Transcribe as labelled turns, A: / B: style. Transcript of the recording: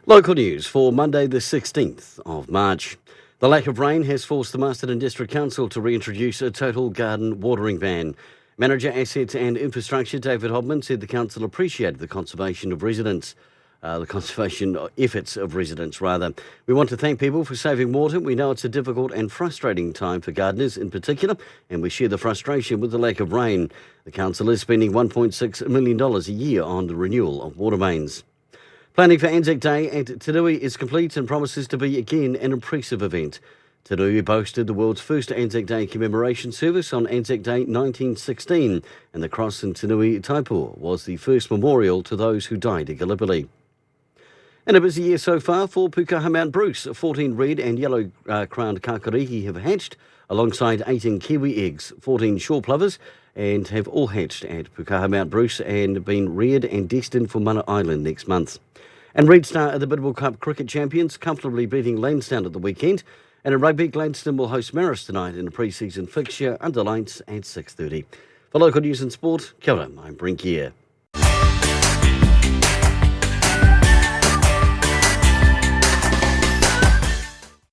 A: Local news for Monday the 16th of March. The lack of rain has forced the Masterton District Council to reintroduce a total garden watering ban. Manager Assets and Infrastructure David Hodman said the council appreciated the conservation efforts of residents rather. We want to thank people for saving water. We know it's a difficult and frustrating time for gardeners in particular, and we share the frustration with the lack of rain. The council is spending $1.6 million a year on the renewal of water mains. Planning for Anzac Day at Tanui is complete and promises to be again an impressive event. Tanui boasted the world's first Anzac Day commemoration service on Anzac Day 1916, and the cross in Tanui Taipua was the first memorial to those who died at Gallipoli. In a busy year so far for Pukaha Mount Bruce, 14 red and yellow crowned kakarihi have hatched, alongside 18 kiwi eggs, 14 shore plovers, and have all hatched at Pukaha Mount Bruce and been reared and destined for Mana Island next month. And Red Star are the Bidwell Cup cricket champions, comfortably beating Lansdowne at the weekend. And in rugby, Gladstone will host Marist tonight in a pre-season fixture under lights at 6:30. For local news and sport, kia ora, I'm Brent Gare.